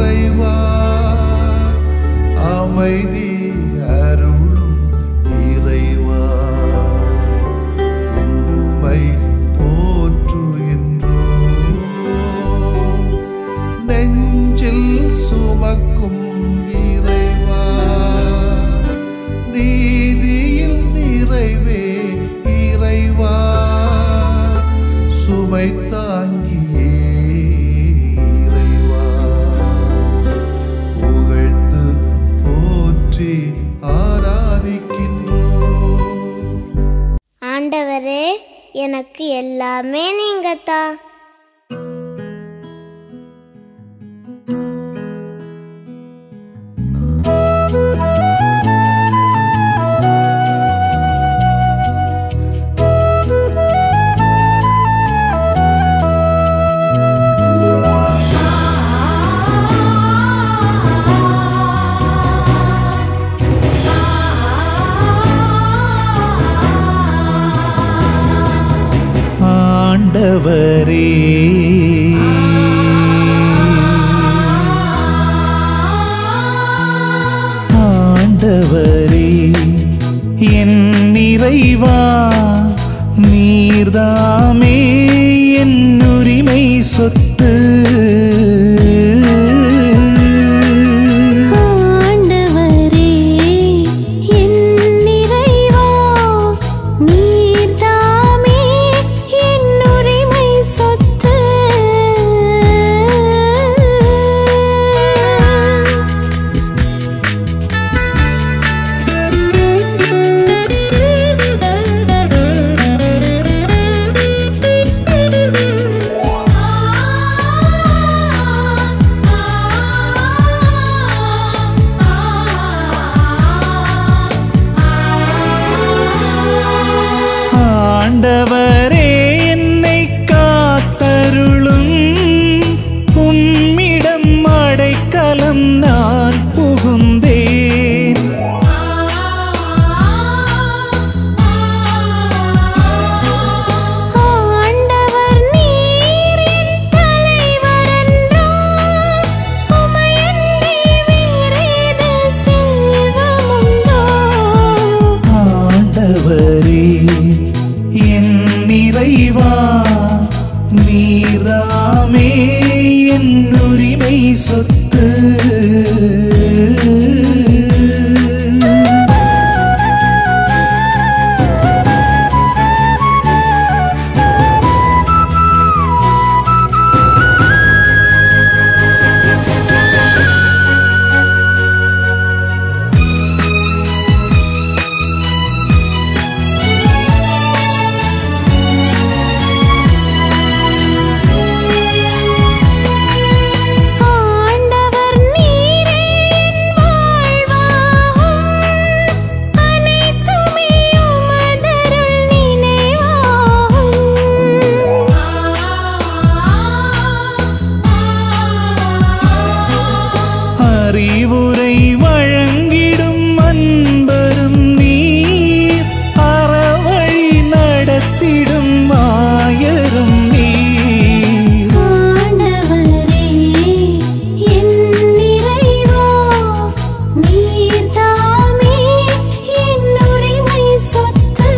இறைவா அமைதி அருளும் இறைவா உம்மை போற்றுகின்றோம். நெஞ்சில் சுமக்கும் இறைவா நீதியில் நிறைவே இறைவா சுமை தாங்கியே இறைவா புகழ்ந்து போற்றி ஆராதிக்கின்றோம். ஆண்டவரே, எனக்கு எல்லாமே நீங்க தான். ஆண்டவரே, ஆண்டவரே என் இறைவா நீர்தாமே என் உரிமை சொத்து. ஆண்டவரே என்னை காத்தருளும், உம்மிடம் அடைக்கலம் நான் புகுந்தேன். ஆண்டவர் நீர் என் தலைவரன்றோ, உமையன்றி வேறேது செல்வமுண்டோ. ஆண்டவரே என் இறைவா நீர்தாமே என் உரிமை சொத்து. ஆண்டவர் நீரே என் வாழ்வாகும், அனைத்துமே உமதருள் நினைவாகும். அறிவுரை வழங்கிடும் அன்பரும் நீர், அறவழி நடத்திடும் மாயரும் நீர். ஆண்டவரே என் இறைவா நீர்தாமே என் உரிமை சொத்து.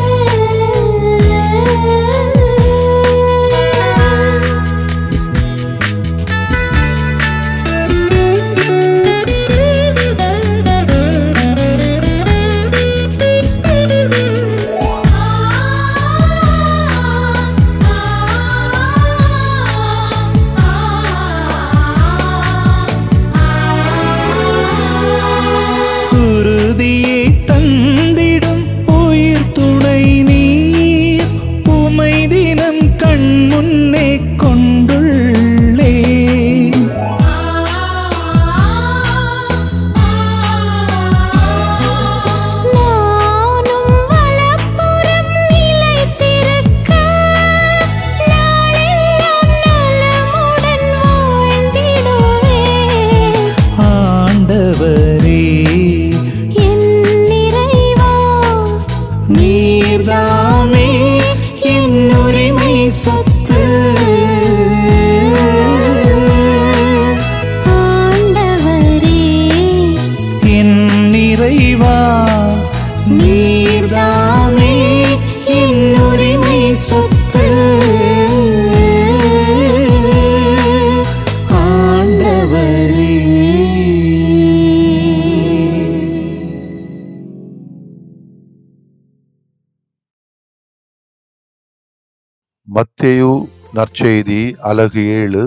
மத்தேயு நற்செய்தி அலகு 7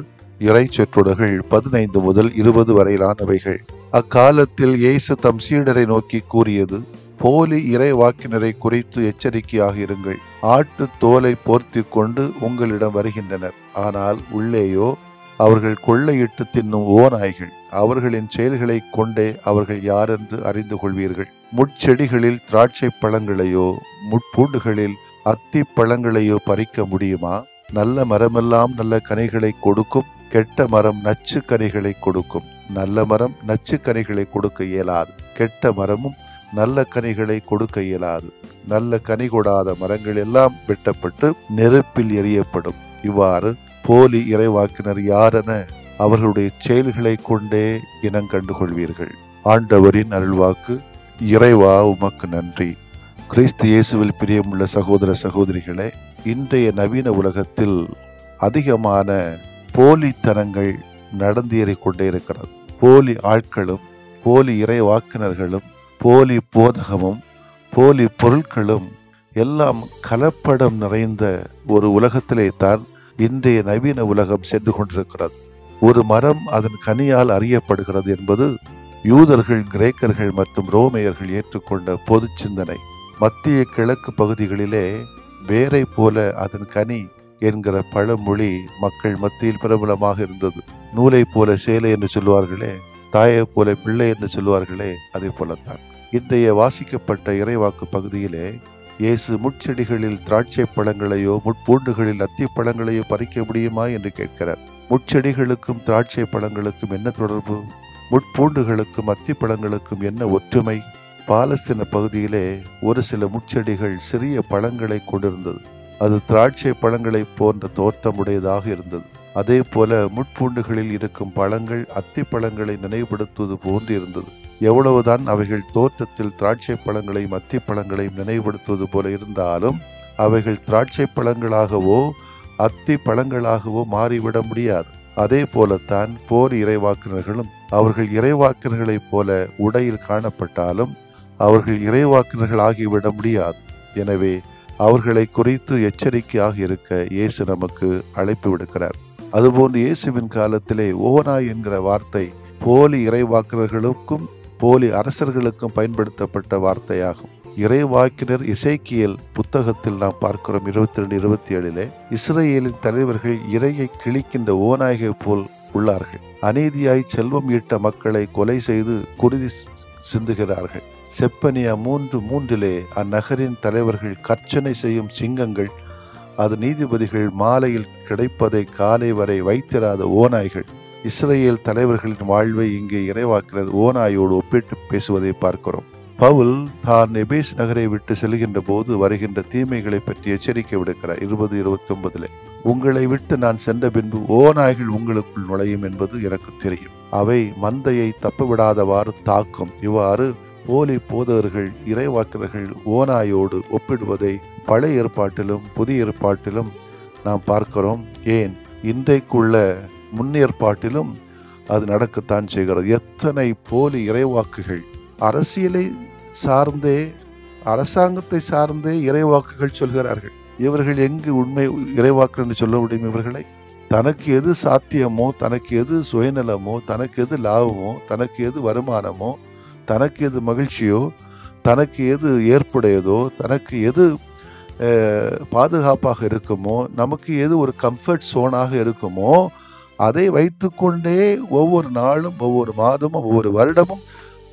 இறை சொற்றொடர்கள் 15 முதல் 20 வரையிலானவைகள். அக்காலத்தில் இயேசு தம் சீடரை நோக்கி கூறியது, போலி இறைவாக்கினரை குறித்து எச்சரிக்கையாக இருங்கள். ஆட்டு தோலை போர்த்தி கொண்டு உங்களிடம் வருகின்றனர், ஆனால் உள்ளேயோ அவர்கள் கொள்ளையிட்டு தின்னும் ஓநாய்கள். அவர்களின் செயல்களை கொண்டே அவர்கள் யாரென்று அறிந்து கொள்வீர்கள். முட்செடிகளில் திராட்சை பழங்களையோ முட்பூண்டுகளில் அத்தி பழங்களையோ பறிக்க முடியுமா? நல்ல மரமெல்லாம் நல்ல கனிகளை கொடுக்கும், கெட்ட மரம் நச்சு கனிகளை கொடுக்கும். நல்ல மரம் நச்சு கனிகளை கொடுக்க இயலாது, கெட்ட மரமும் நல்ல கனிகளை கொடுக்க இயலாது. நல்ல கனி கொடாத மரங்கள் எல்லாம் வெட்டப்பட்டு நெருப்பில் எரியப்படும். இவ்வாறு போலி இறைவாக்கினர் யாரென அவர்களுடைய செயல்களை கொண்டே இனம் கண்டுகொள்வீர்கள். ஆண்டவரின் அருள்வாக்கு. இறைவா உமக்கு நன்றி. கிறிஸ்து இயேசுவில் பிரியமுள்ள சகோதர சகோதரிகளே, இன்றைய நவீன உலகத்தில் அதிகமான போலித்தனங்கள் நடந்தேறிக் கொண்டே இருக்கிறது. போலி ஆட்களும் போலி இறைவாக்கினர்களும் போலி போதகமும் போலி பொருட்களும் எல்லாம் கலப்படம் நிறைந்த ஒரு உலகத்திலே தான் இன்றைய நவீன உலகம் சென்று கொண்டிருக்கிறது. ஒரு மரம் அதன் கனியால் அறியப்படுகிறது என்பது யூதர்கள், கிரேக்கர்கள் மற்றும் ரோமையர்கள் ஏற்றுக்கொண்ட பொது சிந்தனை. மத்திய கிழக்கு பகுதிகளிலே வேரை போல அதன் கனி என்கிற பழமொழி மக்கள் மத்தியில் பிரபலமாக இருந்தது. நூலை போல சேலை என்று சொல்லுவார்களே, தாயை போல பிள்ளை என்று சொல்லுவார்களே, அதே போலத்தான் இன்றைய வாசிக்கப்பட்ட இறைவாக்கு பகுதியிலே இயேசு முட்செடிகளில் திராட்சை பழங்களையோ முட்பூண்டுகளில் அத்தி பழங்களையோ பறிக்க முடியுமா என்று கேட்கிறார். முட்செடிகளுக்கும் திராட்சை பழங்களுக்கும் என்ன தொடர்பு? முட்பூண்டுகளுக்கும் அத்தி பழங்களுக்கும் என்ன ஒற்றுமை? பாலஸ்தீன பகுதியிலே ஒரு சில முட்செடிகள் சிறிய பழங்களை கொண்டிருந்தது. அது திராட்சை பழங்களை போன்ற தோற்றமுடையதாக இருந்தது. அதே போல முட்பூண்டுகளில் இருக்கும் பழங்கள் அத்தி பழங்களை நினைவுபடுத்துவது போன்று இருந்தது. எவ்வளவுதான் அவைகள் தோற்றத்தில் திராட்சை பழங்களையும் அத்தி பழங்களையும் நினைவுபடுத்துவது போல இருந்தாலும் அவைகள் திராட்சை பழங்களாகவோ அத்தி பழங்களாகவோ மாறிவிட முடியாது. அதே போலத்தான் போலி இறைவாக்கினர்களும் அவர்கள் இறைவாக்கினர்களைப் போல உடையில் காணப்பட்டாலும் அவர்கள் இறைவாக்கினர்கள் ஆகிவிட முடியாது. எனவே அவர்களை குறித்து எச்சரிக்கையாக இருக்க இயேசு நமக்கு அழைப்பு விடுக்கிறார். அதுபோன்று இயேசுவின் காலத்திலே ஓநாய் என்கிற வார்த்தை போலி இறைவாக்கினர்களுக்கும் போலி அரசர்களுக்கும் பயன்படுத்தப்பட்ட வார்த்தையாகும். இறைவாக்கினர் எசேக்கியேல் புத்தகத்தில் நாம் பார்க்கிறோம் 22-27 இஸ்ரேலின் தலைவர்கள் இறையை கிழிக்கின்ற ஓநாய்கள் போல் உள்ளார்கள். அநீதியாய் செல்வம் ஈட்ட மக்களை கொலை செய்து குருதி சிந்துகிறார்கள். செப்பனியா 3:3 அந்நகரின் தலைவர்கள் கர்ச்சனை செய்யும் சிங்கங்கள், அது நீதிபதிகள் மாலையில் கிடைப்பதை காலை வரை வைத்திராத ஓநாய்கள். இஸ்ரேல் தலைவர்களின் வாழ்வை இங்கே இறைவாக்கினர் ஓநாயோடு ஒப்பிட்டு பேசுவதை பார்க்கிறோம். பவுல் தான் எபேஸ் நகரை விட்டு செல்கின்ற போது வருகின்ற தீமைகளை பற்றி எச்சரிக்கை விடுக்கிறார். 20-29 உங்களை விட்டு நான் சென்ற பின்பு ஓநாய்கள் உங்களுக்குள் நுழையும் என்பது எனக்கு தெரியும். அவை மந்தையை தப்பவிடாதவாறு தாக்கும். இவ்வாறு போலி போதகர்கள் இறைவாக்கினர்கள் ஓநாயோடு ஒப்பிடுவதை பழைய ஏற்பாட்டிலும் புதிய ஏற்பாட்டிலும் நாம் பார்க்கிறோம். ஏன் இன்றைக்குள்ள முன்னேற்பாட்டிலும் அது நடக்கத்தான் செய்கிறது. எத்தனை போலி இறைவாக்குகள் அரசியலை சார்ந்தே அரசாங்கத்தை சார்ந்தே இறைவாக்குகள் சொல்கிறார்கள். இவர்கள் எங்கு உண்மை இறைவாக்கு என்று சொல்ல முடியும்? இவர்களை தனக்கு எது சாத்தியமோ, தனக்கு எது சுயநலமோ, தனக்கு எது லாபமோ, தனக்கு எது வருமானமோ, தனக்கு எது மகிழ்ச்சியோ, தனக்கு எது ஏற்புடையதோ, தனக்கு எது பாதுகாப்பாக இருக்குமோ, நமக்கு எது ஒரு கம்ஃபர்ட் சோனாக இருக்குமோ அதை வைத்துக்கொண்டே ஒவ்வொரு நாளும் ஒவ்வொரு மாதமும் ஒவ்வொரு வருடமும்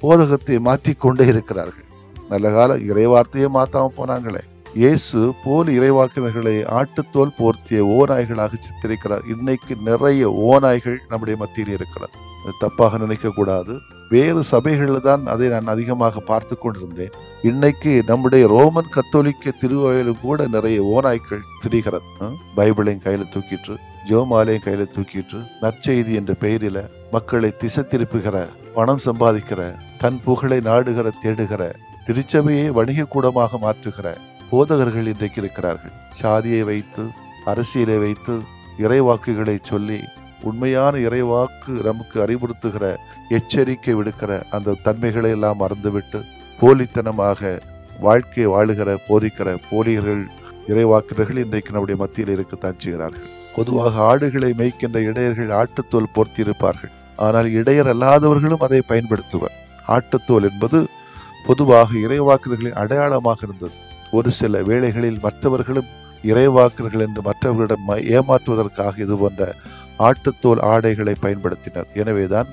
போதகத்தை மாற்றிக்கொண்டே இருக்கிறார்கள். நல்ல கால இறைவார்த்தையை மாற்றாம போனாங்களே. இயேசு போலி இறைவாக்கினர்களை ஆட்டுத்தோல் போர்த்திய ஓநாய்களாக சித்தரிக்கிறார். இன்னைக்கு நிறைய ஓநாய்கள் நம்முடைய மத்தியில் இருக்கிறது. தப்பாக நினைக்க கூடாது. வேறு சபைகளில் தான் அதை நான் அதிகமாக பார்த்து கொண்டிருந்தேன். இன்னைக்கு நம்முடைய ரோமன் கத்தோலிக்க திருவாயிலும் கூட நிறைய ஓநாய்கள் திரிகிறது. பைபிளையும் கையில தூக்கிட்டு, ஜெபமாலையும் கையில தூக்கிட்டு, நற்செய்தி என்ற பெயரில மக்களை திசை திருப்புகிற, பணம் சம்பாதிக்கிற, தன் புகழை நாடுகிற தேடுகிற, திருச்சபையை வணிக கூடமாக மாற்றுகிற போதகர்கள் இன்றைக்கு இருக்கிறார்கள். சாதியை வைத்து, அரசியலை வைத்து, இறைவாக்குகளை சொல்லி, உண்மையான இறைவாக்கு நமக்கு அறிவுறுத்துகிற, எச்சரிக்கை விடுக்கிற அந்த தன்மைகளை எல்லாம் மறந்துவிட்டு போலித்தனமாக வாழ்க்கை வாழுகிற போதிக்கிற போலியர்கள் இறைவாக்கினர்கள் இன்றைக்கு நம்முடைய மத்தியில் இருக்கத்தான் செய்கிறார்கள். பொதுவாக ஆடுகளை மேய்க்கின்ற இடையர்கள் ஆட்டுத்தோல் போர்த்தி இருப்பார்கள். ஆனால் இடையர் அல்லாதவர்களும் அதை பயன்படுத்துவர். ஆட்டுத்தோல் என்பது பொதுவாக இறைவாக்கினர்களின் அடையாளமாக இருந்தது. ஒரு சில வேளைகளில் மற்றவர்களும் இறைவாக்கினர்கள் என்று மற்றவர்களிடம் ஏமாற்றுவதற்காக இது போன்ற ஆட்டுத்தோல் ஆடைகளை பயன்படுத்தினர். எனவேதான்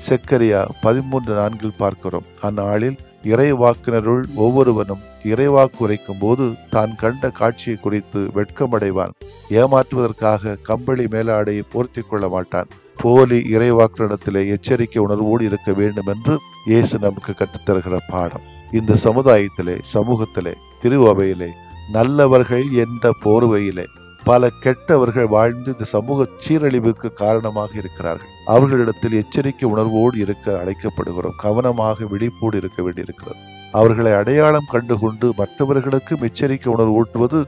செக்கரியா 13:4 பார்க்கிறோம், அந்நாளில் இறைவாக்கினருள் ஒவ்வொருவனும் இறைவாக்கு உரைக்கும் போது தான் கண்ட காட்சியை குறித்து வெட்கமடைவான். ஏமாற்றுவதற்காக கம்பளி மேலாடையை போர்த்தி கொள்ள மாட்டான். போலி இறைவாக்கினிடத்திலே எச்சரிக்கை உணர்வோடு இருக்க வேண்டும் என்று இயேசு நமக்கு கற்றுத்தருகிற பாடம். இந்த சமுதாயத்திலே, சமூகத்திலே, திருவவையிலே நல்லவர்கள் என்ற போர்வையிலே பல கெட்டவர்கள் வாழ்ந்து இந்த சமூக சீரழிவுக்கு காரணமாக இருக்கிறார்கள். அவர்களிடத்தில் எச்சரிக்கை உணர்வோடு இருக்க அழைக்கப்படுகிறோம். கவனமாக விழிப்போடு இருக்க வேண்டியிருக்கிறது. அவர்களை அடையாளம் கண்டுகொண்டு மற்றவர்களுக்கும் எச்சரிக்கை உணர்வு ஊட்டுவது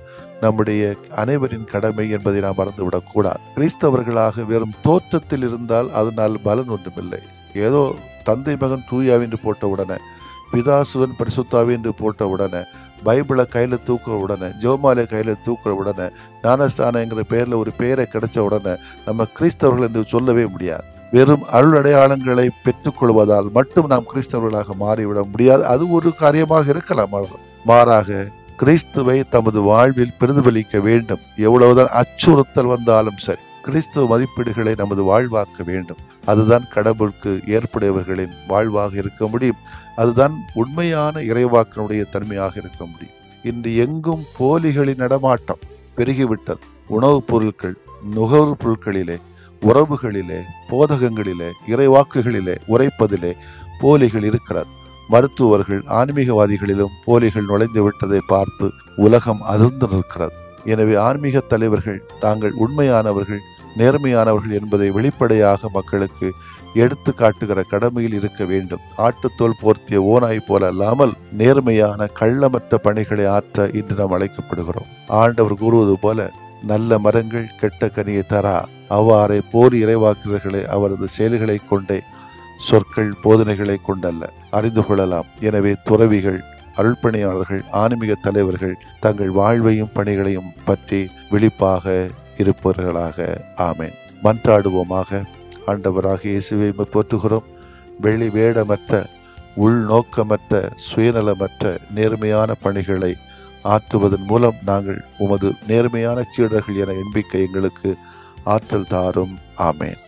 நம்முடைய அனைவரின் கடமை என்பதை நாம் மறந்துவிடக்கூடாது. கிறிஸ்தவர்களாக வெறும் தோற்றத்தில் இருந்தால் அதனால் பலன் ஒன்றுமில்லை. ஏதோ தந்தை மகன் தூயாவி என்று போட்ட உடனே, பிதாசுதன் பரிசுத்தாவி என்று போட்ட உடனே, பைபிளை கையில தூக்குற உடனே, ஜோமாலை கையில தூக்குற உடனே, ஞானஸ்தானங்கிற பெயர்ல ஒரு பெயரை கிடைச்ச உடனே நம்ம கிறிஸ்தவர்கள் என்று சொல்லவே முடியாது. வெறும் அருள் அடையாளங்களை பெற்றுக்கொள்வதால் மட்டும் நாம் கிறிஸ்தவர்களாக மாறிவிட முடியாது. அது ஒரு காரியமாக இருக்கலாம். மாறாக கிறிஸ்துவை தமது வாழ்வில் பிரதிபலிக்க வேண்டும். எவ்வளவுதான் அச்சுறுத்தல் வந்தாலும் சரி, கிறிஸ்துவ மதிப்பீடுகளை நமது வாழ்வாக்க வேண்டும். அதுதான் கடவுளுக்கு ஏற்புடையவர்களின் வாழ்வாக இருக்க முடியும். அதுதான் உண்மையான இறைவாக்கினுடைய தன்மையாக இருக்க முடியும். இன்று எங்கும் போலிகளின் நடமாட்டம் பெருகிவிட்டது. உணவுப் பொருட்கள், நுகர்வு பொருட்களிலே, உறவுகளிலே, போதகங்களிலே, இறைவாக்குகளிலே உரைப்பதிலே போலிகள் இருக்கிறது. மருத்துவர்கள், ஆன்மீகவாதிகளிலும் போலிகள் நுழைந்து விட்டதை பார்த்து உலகம் அதிர்ந்து நிற்கிறது. எனவே ஆன்மீக தலைவர்கள் தாங்கள் உண்மையானவர்கள், நேர்மையானவர்கள் என்பதை வெளிப்படையாக மக்களுக்கு எடுத்து காட்டுகிற கடமையில் இருக்க வேண்டும். ஆட்டுத்தோல் போர்த்திய ஓனாய் போல அல்லாமல் நேர்மையான கள்ளமற்ற பணிகளை ஆற்ற இன்று நாம் அழைக்கப்படுகிறோம். ஆண்டவர் கூறுவது போல, நல்ல மரங்கள் கெட்ட கனியை தரா, அவ்வாறே போலி இறைவாக்குகளை அவரது செயல்களை கொண்டே, சொற்கள் போதனைகளை கொண்டல்ல, அறிந்து கொள்ளலாம். எனவே துறவிகள், அருள்பணியாளர்கள், ஆன்மீக தலைவர்கள் தங்கள் வாழ்வையும் பணிகளையும் பற்றி விழிப்பாக இருப்பவர்களாக. ஆமேன். மன்றாடுவோமாக. ஆண்டவராக இயேசுவை போற்றுகிறோம். வெளி வேடமற்ற, உள்நோக்கமற்ற, சுயநலமற்ற நேர்மையான பணிகளை ஆற்றுவதன் மூலம் நாங்கள் உமது நேர்மையான சீடர்கள் என எண்பிக்க எங்களுக்கு ஆற்றல் தாரும். ஆமேன்.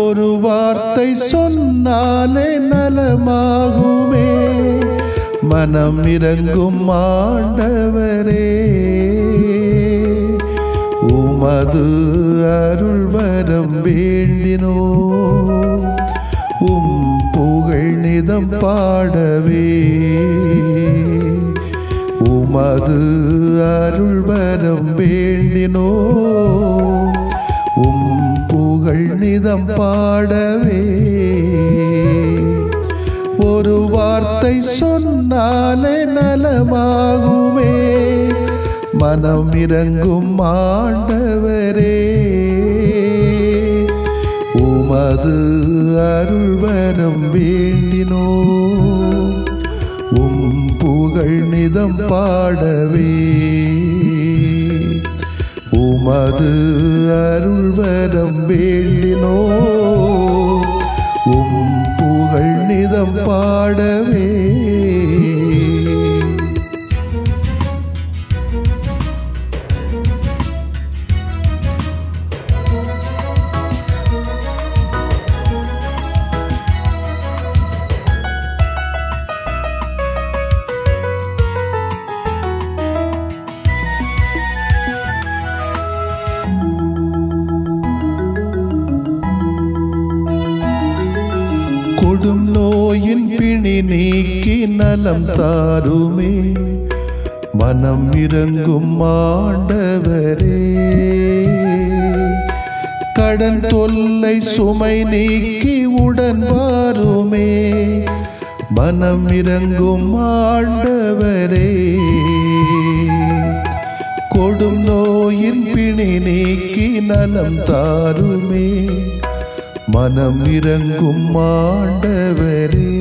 ஒரு வார்த்தை சொன்னாலே நலமாகுமே, மனம் இறங்கும் ஆண்டவரே, உமது அருள் வரம் வேண்டினோ, உம் புகழ் நிதம் பாடவே, உமது அருள் வரம் வேண்டினோ, உம் புகழ் நிதம் பாடவே. ஒரு வார்த்தை சொன்னாலே நலமாகுமே, மனம் இறங்கும் ஆண்டவரே, உமது அருள் வரம் வேண்டினோ, உம் புகழ் நிதம் பாடவே, உமது அருள் வரம் வேண்டினோ, உம் புகழ் நிதம் பாடவே. கொடும் நோயின் பிணி நீக்கி நலம் தாருமே மனம் இறங்கும் ஆண்டவரே கடன் தொல்லை சுமை நீக்கி உடன் வாருமே மனம் இறங்கும் ஆண்டவரே கொடும் நோயின் பிணி நீக்கி நலம் தாருமே மனம் இறங்கும் ஆண்டவரே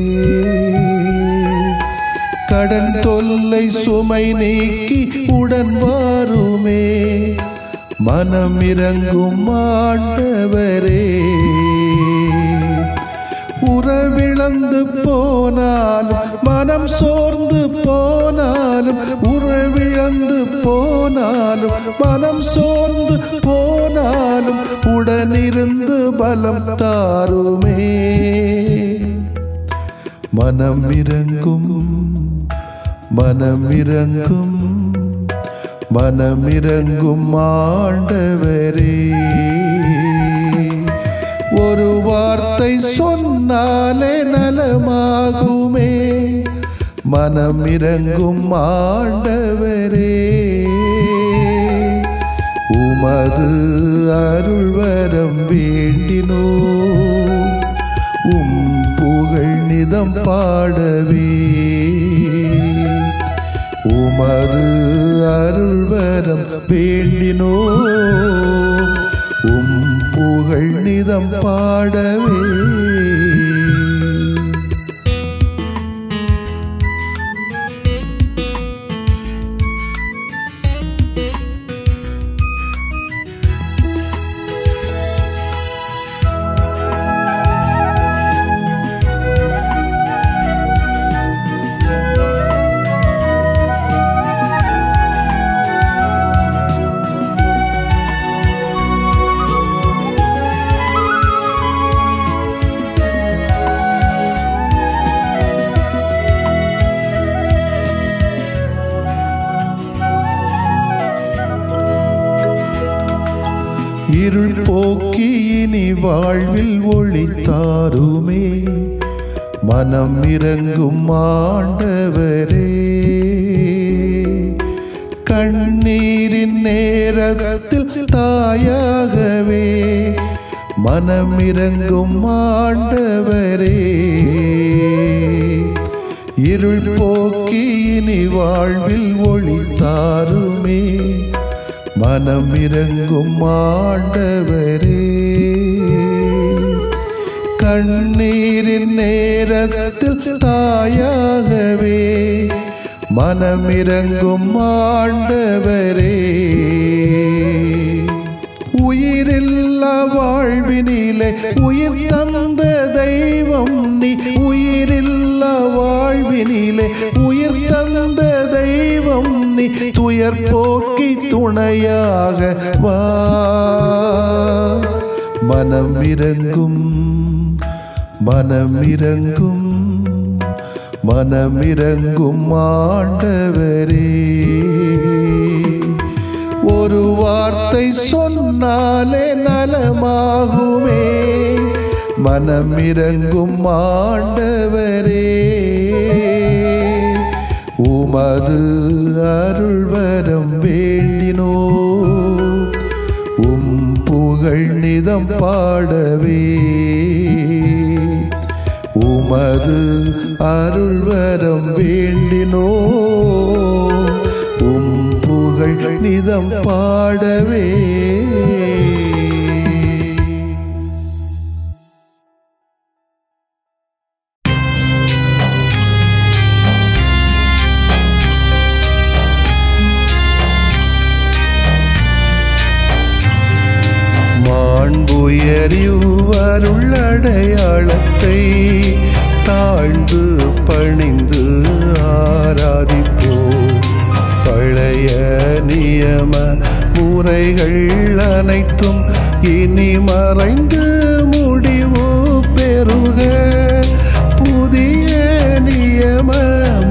கடன் தொல்லை சுமை நீக்கி உடன் வாருமே மனம் இறங்கும் ஆண்டவரே உறவிழந்து போனாலும் மனம் சோர்ந்து போனாலும் உறவிழந்து போனாலும் மனம் சோர்ந்து போனாலும் உடனிருந்து பலம் தாருமே மனம் இறங்கும் மனம் இறங்கும் மனம் இறங்கும் ஆண்டவரே ஒரு வார்த்தை சொன்னாலே நலமாகுமே மனம் இறங்கும் ஆண்டவரே உமது அருள்வரம் வேண்டினோ உம் புகழ் நிதம் பாடவே உமது அருள்வரம் வேண்டினோ உம் புகழ் நிதம் பாடவே இருள் போக்கி இனி வாழ்வில் ஒளி தாருமே மனம் இறங்கும் ஆண்டவரே கண்ணீரின் நேரத்தில் தாயாகவே மனம் இறங்கும் ஆண்டவரே இருள் போக்கி இனி வாழ்வில் ஒளி தாருமே மனம் இறங்கும் ஆண்டவரே கண்ணீரின் நேரத்தில் தாயாகவே மனம் இறங்கும் ஆண்டவரே உயிரில்லா வாழ்வினிலே உயிர் தந்த தெய்வம் நீ உயிரில்லா வாழ்வினிலே உயிர் தந்த தெய்வம் நீ துயர் போக்கி துணையாக வா மனம் இறங்கும் மனம் இறங்கும் மனம் இறங்கும் ஆண்டவரே ஒரு வார்த்தை சொன்னாலே நலமாகுமே மனம் இறங்கும் ஆண்டவரே உமது அருள்வரம் வேண்டினோ உம் புகழ் நிதம் பாடவே உமது அருள்வரம் வேண்டினோ உம் புகழ் நிதம் பாடவே மாண்புயரிவருள்ளடையாளத்தை தாழ்ந்து பணிந்து ஆராதிப்போ பழைய நியம முறைகள் அனைத்தும் இனி மறைந்து முடிவு பெறுக புதிய நியம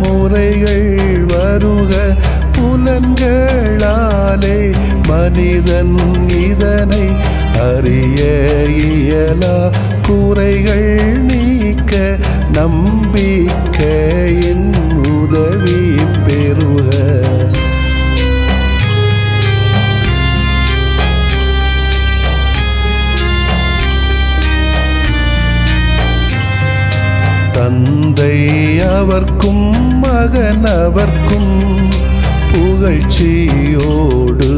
முறைகள் வருக புலன்களாலே மனிதன் இதனை அறிய இயலா குறைகள் நீக்க தந்தை அவர்க்கும் மகன் அவர்க்கும் புகழ்ச்சியோடு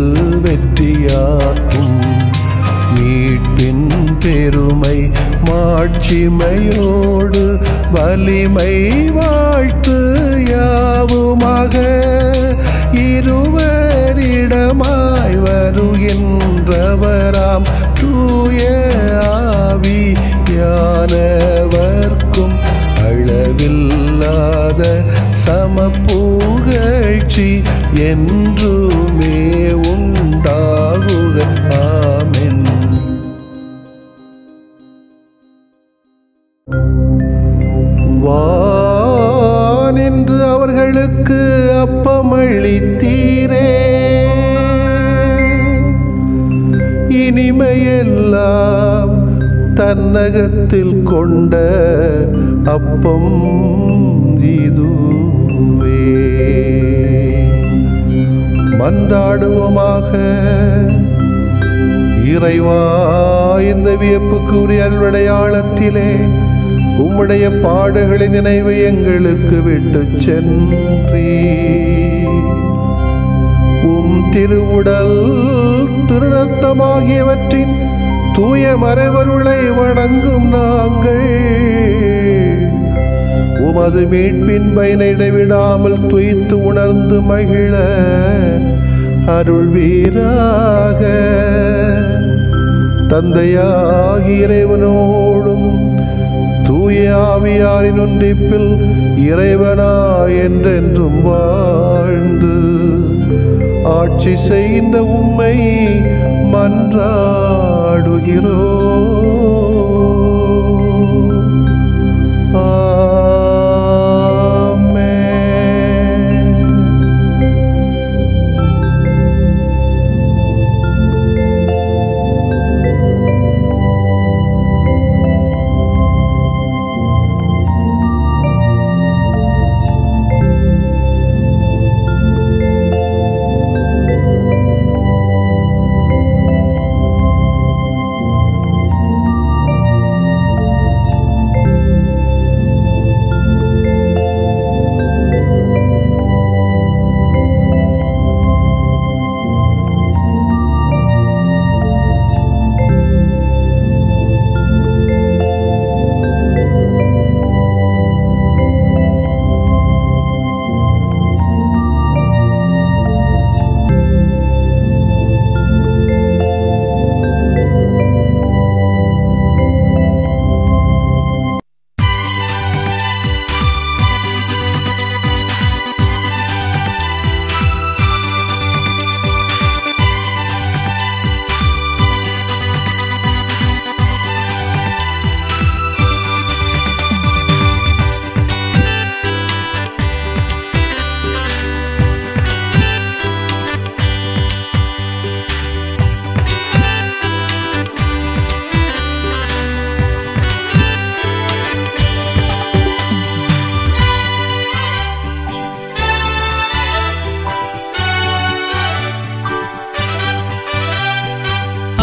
வெற்றியாக்கும் மீட்பின் பெருமை மாட்சிமையோடு வலிமை வாழ்த்து யாவுமாக இருவரிடமாய் வருகின்றவராம் தூய ஆவியானவர்க்கும் அளவில்லாத சமப்புகழ்ச்சி என்றுமே உண்டாகுக. ஆமென். வானின்று அவர்களுக்கு அப்பமளித்தீரே, இனிமையெல்லாம் தன்னகத்தில் கொண்ட அப்பம் இதுவே. மன்றாடுவோமாக. இறைவா, இந்த வியப்புக்குரிய அருளடையாளத்திலே உம்முடைய பாடுகளின் நினைவை எங்களுக்கு விட்டு சென்றீ. உம் திருவுடல் திருநத்தமாகியவற்றின் தூய மறைவருளை வணங்கும் நாங்கள் உமது மீட்பின் பயனை இடைவிடாமல் துய்த்து உணர்ந்து மகிழ அருள்வீராக. தந்தையாகிய இறைவனோடும் தூய ஆவியாரின் ஒன்றிப்பில் இறைவனா என்றென்றும் வாழ்ந்து ஆட்சி செய்கின்ற உம்மை மன்றாடுகிறோ.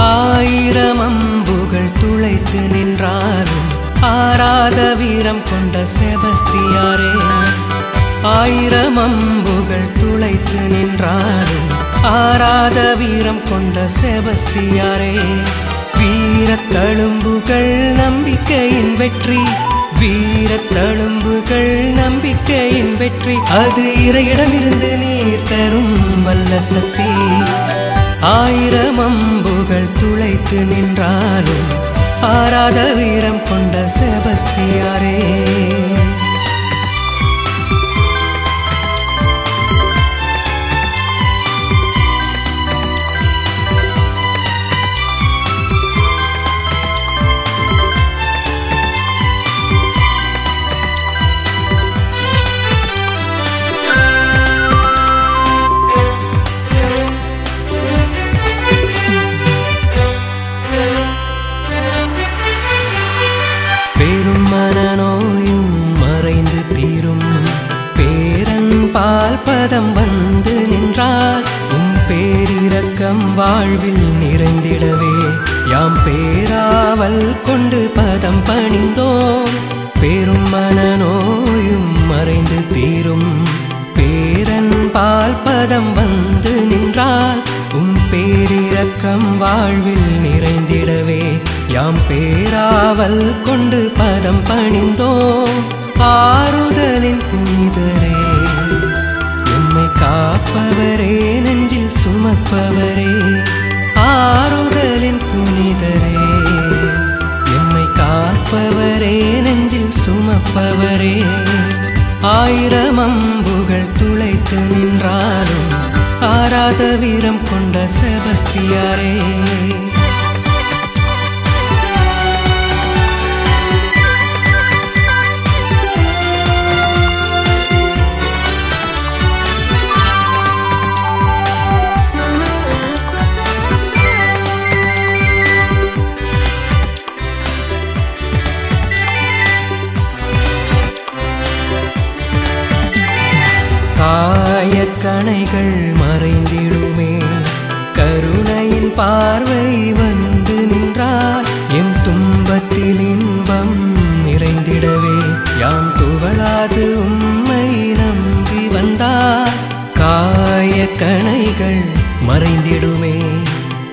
ஆயிரம் அம்புகள் துளைத்து நின்றாலும் ஆராத வீரம் கொண்ட செபஸ்தியாரே. ஆயிரம் அம்புகள் துளைத்து நின்றாலும் ஆராத வீரம் கொண்ட செபஸ்தியாரே. வீரத்தழும்புகள் நம்பிக்கையின் வெற்றி, வீரத்தழும்புகள் நம்பிக்கையின் வெற்றி, அது இறையிடமிருந்து நீர் தரும் வல்ல சக்தி. ஆயிரம் அம்புகள் துளைத்து நின்றாலும் ஆராத வீரம் கொண்ட செபஸ்தியாரே. பெரும் மனநோயும் மறைந்து தீரும், பேரன்பால் பதம் வந்து நின்றால் உம் பேரிரக்கம் வாழ்வில் நிறைந்திடவே யாம் பேராவல் கொண்டு பதம் பணிந்தோம். பெரும் மன காவல் கொண்டு பதம் பணிந்தோம் ஆறுதலின் புனிதரே எம்மை காப்பவரே நெஞ்சில் சுமப்பவரே ஆறுதலின் புனிதரே எம்மை காப்பவரே நெஞ்சில் சுமப்பவரே ஆயிரம் அம்புகள் துளைத்து நின்றாலும் ஆராத வீரம் கொண்ட செபஸ்தியாரே காயக்கணைகள் மறைந்திடுமே கருணையின் பார்வை வந்து நின்றார் எம் துன்பத்தில் இன்பம் நிறைந்திடவே யாம் துவளாது உம்மை நம்பி வந்தார் காயக்கணைகள் மறைந்திடுமே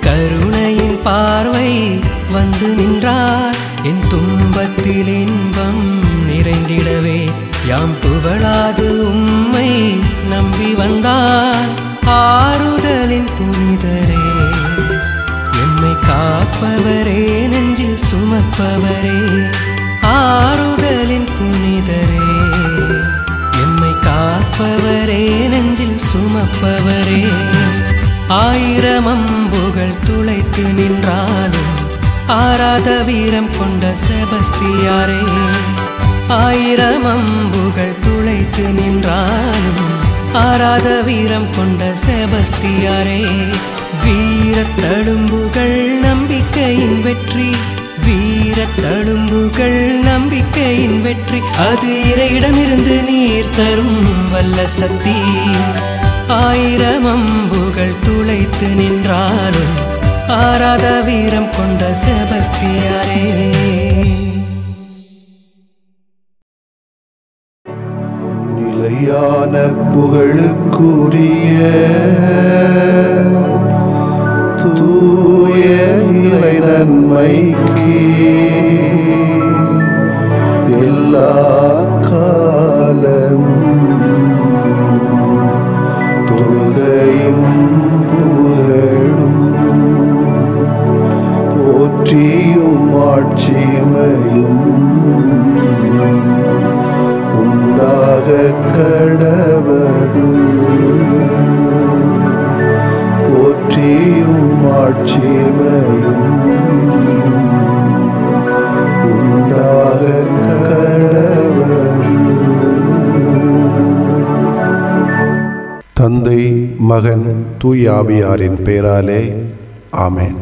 கருணையின் பார்வை வந்து நின்றார் என் துன்பத்தில் இன்பம் நிறைந்திடவே யாம் புகழாது உம்மை நம்பி வந்தார் ஆறுதலின் புனிதரே எம்மை காப்பவரே நெஞ்சில் சுமப்பவரே ஆறுதலின் புனிதரே எம்மை காப்பவரே நெஞ்சில் சுமப்பவரே ஆயிரம் அம்புகள் துளைத்து நின்றாலும் ஆராத வீரம் கொண்ட செபஸ்தியாரே ஆயிரம் அம்புகள் துளைத்து நின்றாலும் ஆராத வீரம் கொண்ட செபஸ்தியாரே வீரத்தழும்புகள் நம்பிக்கையின் வெற்றி வீரத்தழும்புகள் நம்பிக்கையின் வெற்றி அது இறையிடமிருந்து நீர் தரும் வல்ல சக்தி ஆயிரம் அம்புகள் துளைத்து நின்றாலும் ஆராத வீரம் கொண்ட செபஸ்தியாரே நிலையான புகழுக்குரிய தூய இறை நன்மைக்கு எல்லா காலமும் தொழுகையும் புகழும் போற்றியும் ஆட்சிமையும் உண்டாக கடவது போற்றியும் ஆட்சிமையும் உண்டாக கடவது. தந்தை மகன் தூய ஆவியாரின் பெயராலே ஆமென்.